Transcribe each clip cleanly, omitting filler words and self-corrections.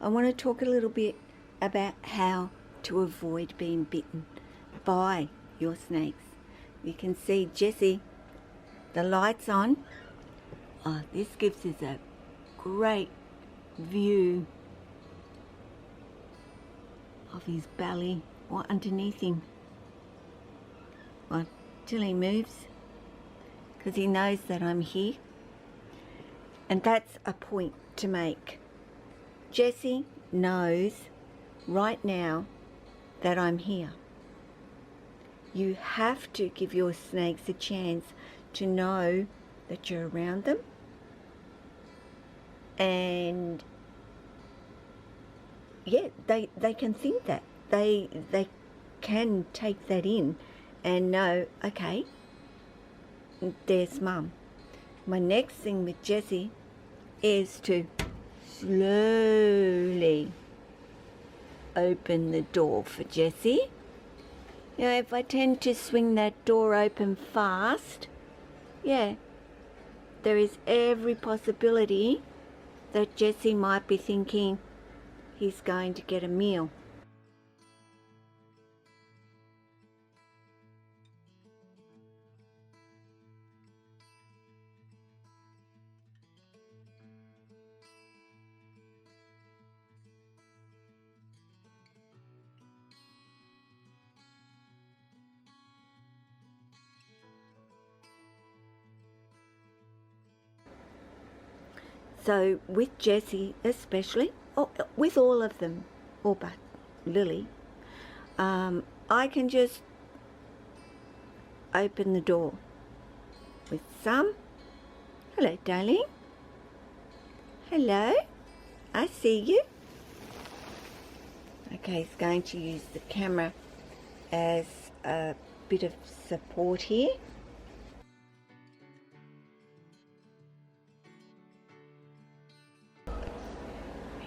I want to talk a little bit about how to avoid being bitten by your snakes. You can see Jesse, the light's on. Oh, this gives us a great view of his belly or underneath him. Well, till he moves, because he knows that I'm here. And that's a point to make. Jesse knows right now that I'm here. You have to give your snakes a chance to know that you're around them, and yeah, they can think that. They can take that in and know, okay, there's Mum. My next thing with Jesse is to slowly open the door for Jesse. You know, if I tend to swing that door open fast, yeah, there is every possibility that Jesse might be thinking he's going to get a meal. So with Jesse especially, or with all of them, or but Lily, I can just open the door with some, hello darling, hello, I see you. Okay, he's going to use the camera as a bit of support here.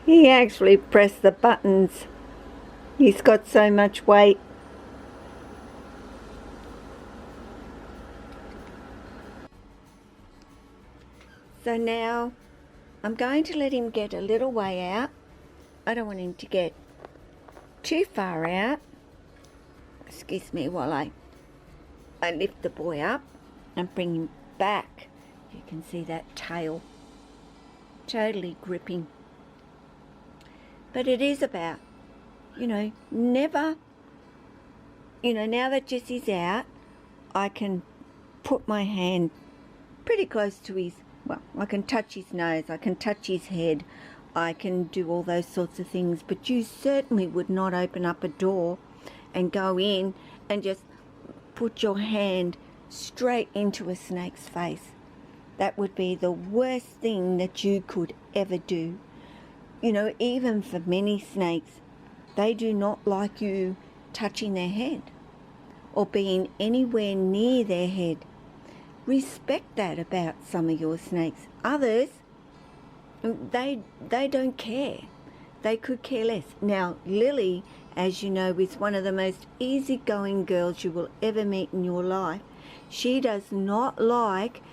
He actually pressed the buttons. He's got so much weight. So now I'm going to let him get a little way out. I don't want him to get too far out. Excuse me while I lift the boy up and bring him back. You can see that tail totally gripping. But it is about, never, now that Jesse's out, I can put my hand pretty close to his, I can touch his nose, I can touch his head, I can do all those sorts of things, but you certainly would not open up a door and go in and just put your hand straight into a snake's face. That would be the worst thing that you could ever do. Even for many snakes, they do not like you touching their head or being anywhere near their head. Respect that about some of your snakes. Others, they don't care. They could care less. Now, Lily, as you know, is one of the most easygoing girls you will ever meet in your life. She does not like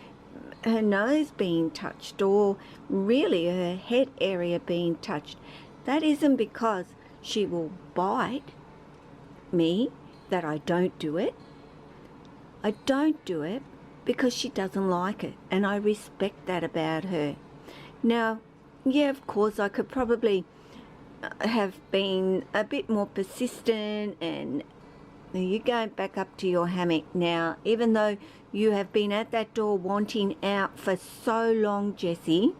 her nose being touched or really her head area being touched. That isn't because she will bite me that I don't do it. I don't do it because she doesn't like it, and I respect that about her. Now, yeah, of course I could probably have been a bit more persistent, and you go back up to your hammock now, even though you have been at that door wanting out for so long, Jesse,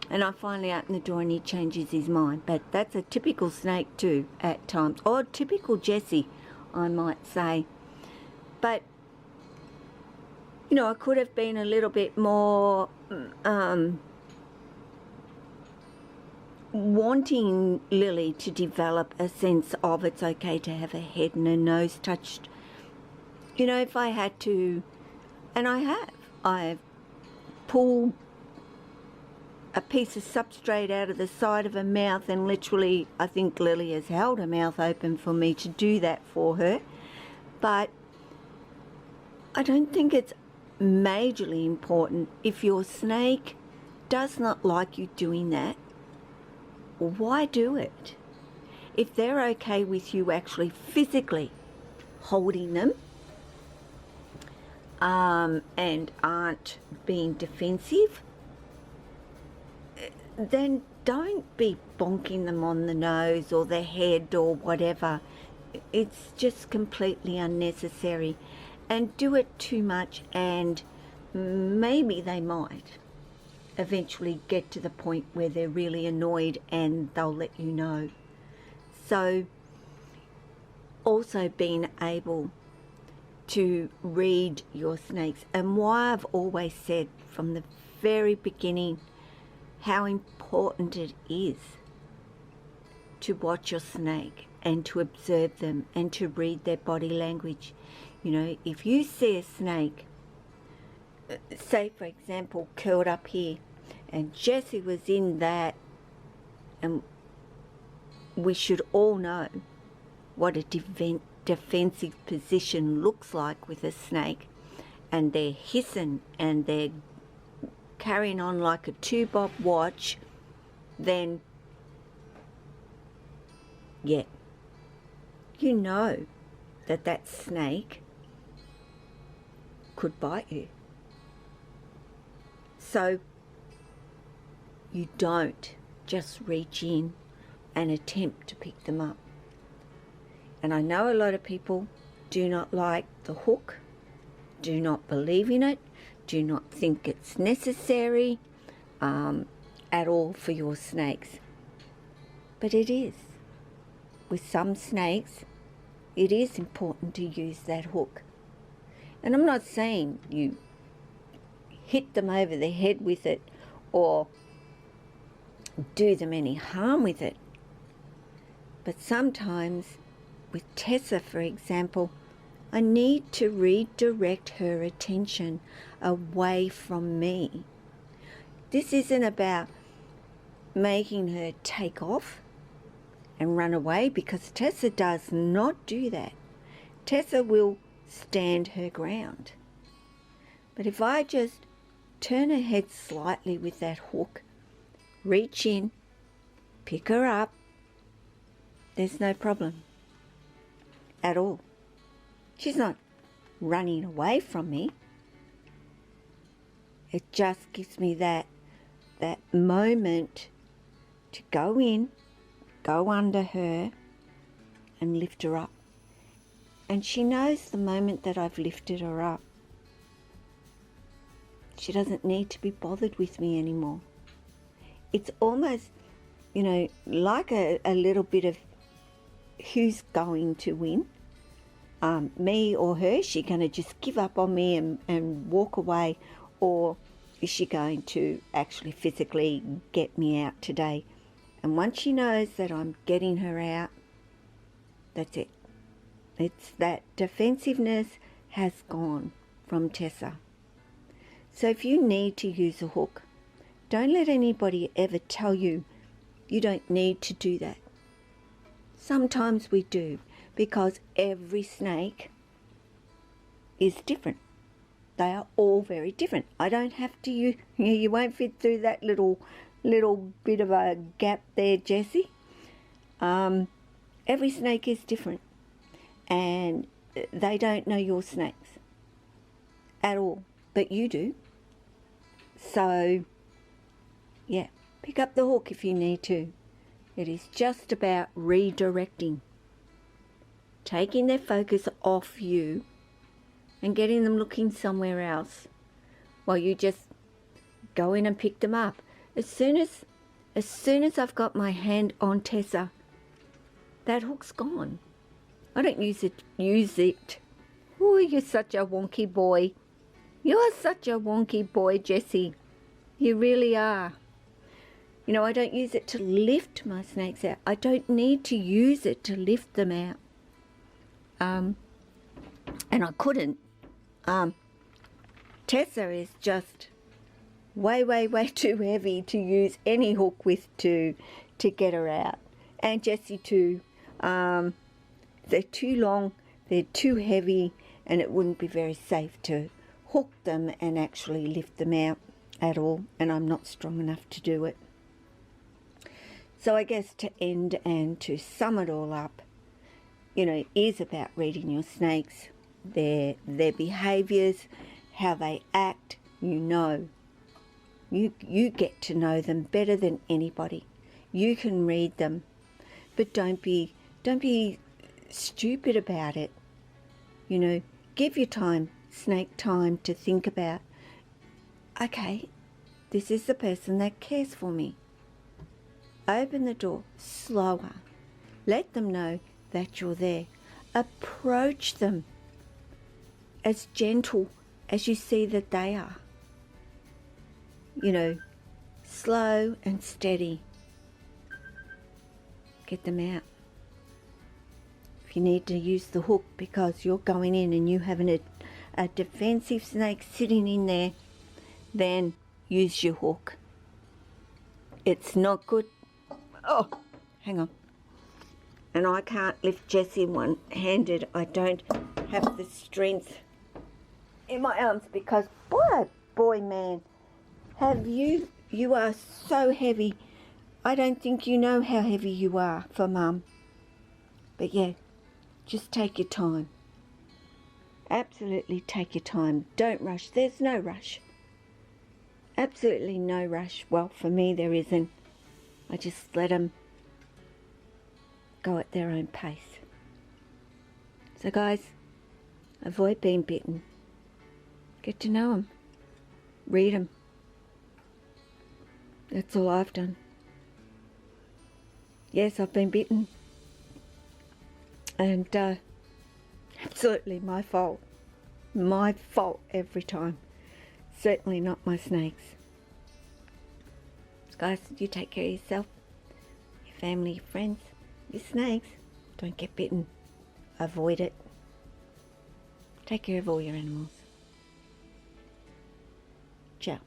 and I finally open the door and he changes his mind. But that's a typical snake too at times, or typical Jesse, I might say. But I could have been a little bit more wanting Lily to develop a sense of it's okay to have her head and her nose touched. If I had to, and I've pulled a piece of substrate out of the side of her mouth, and literally I think Lily has held her mouth open for me to do that for her. But I don't think it's majorly important. If your snake does not like you doing that, why do it? If they're okay with you actually physically holding them, and aren't being defensive, then don't be bonking them on the nose or the head or whatever. It's just completely unnecessary. And do it too much and maybe they might eventually get to the point where they're really annoyed and they'll let you know. So also being able to read your snakes, and why I've always said from the very beginning how important it is to watch your snake and to observe them and to read their body language. You know, if you see a snake, say for example curled up here, and Jessie was in that, and we should all know what a defensive position looks like with a snake, and they're hissing and they're carrying on like a 2-bob watch, then yeah, you know that that snake could bite you. So you don't just reach in and attempt to pick them up. And I know a lot of people do not like the hook, do not believe in it, do not think it's necessary at all for your snakes. But it is. With some snakes, it is important to use that hook. And I'm not saying you hit them over the head with it or do them any harm with it. But sometimes, with Tessa for example, I need to redirect her attention away from me. This isn't about making her take off and run away, because Tessa does not do that. Tessa will stand her ground. But if I just turn her head slightly with that hook, reach in, pick her up, there's no problem at all. She's not running away from me. It just gives me that moment to go in, go under her and lift her up. And she knows the moment that I've lifted her up, she doesn't need to be bothered with me anymore. It's almost, you know, like a little bit of who's going to win, me or her. Is she going to just give up on me and walk away, or is she going to actually physically get me out today? And once she knows that I'm getting her out, that's it. It's that defensiveness has gone from Tessa. So if you need to use a hook, don't let anybody ever tell you you don't need to do that. Sometimes we do, because every snake is different. They are all very different. I don't have to, you won't fit through that little bit of a gap there, Jessie. Every snake is different, and they don't know your snakes at all, but you do. So yeah, pick up the hook if you need to. It is just about redirecting, taking their focus off you and getting them looking somewhere else while you just go in and pick them up. As soon as I've got my hand on Tessa, that hook's gone. I don't use it. Oh, you're such a wonky boy. You're such a wonky boy, Jessie. You really are. You know, I don't use it to lift my snakes out. I don't need to use it to lift them out. And I couldn't. Tessa is just way too heavy to use any hook with to get her out. And Jessie too. They're too long, they're too heavy, and it wouldn't be very safe to hook them and actually lift them out at all, and I'm not strong enough to do it. So I guess to end and to sum it all up, is about reading your snakes, their behaviours, how they act. You get to know them better than anybody. You can read them, but don't be stupid about it. Give your snake time to think about, okay, this is the person that cares for me. Open the door slower. Let them know that you're there. Approach them as gentle as you see that they are. Slow and steady. Get them out. If you need to use the hook because you're going in and you have a defensive snake sitting in there, then use your hook. It's not good. Oh, hang on. And I can't lift Jessie one-handed. I don't have the strength in my arms because, boy, man, you are so heavy. I don't think you know how heavy you are for Mum. But yeah, just take your time. Absolutely take your time. Don't rush. There's no rush. Absolutely no rush. Well, for me, there isn't. I just let them go at their own pace. So guys, avoid being bitten. Get to know them. Read them. That's all I've done. Yes, I've been bitten. And absolutely my fault. My fault every time. Certainly not my snakes. So guys, you take care of yourself, your family, your friends, your snakes. Don't get bitten. Avoid it. Take care of all your animals. Ciao.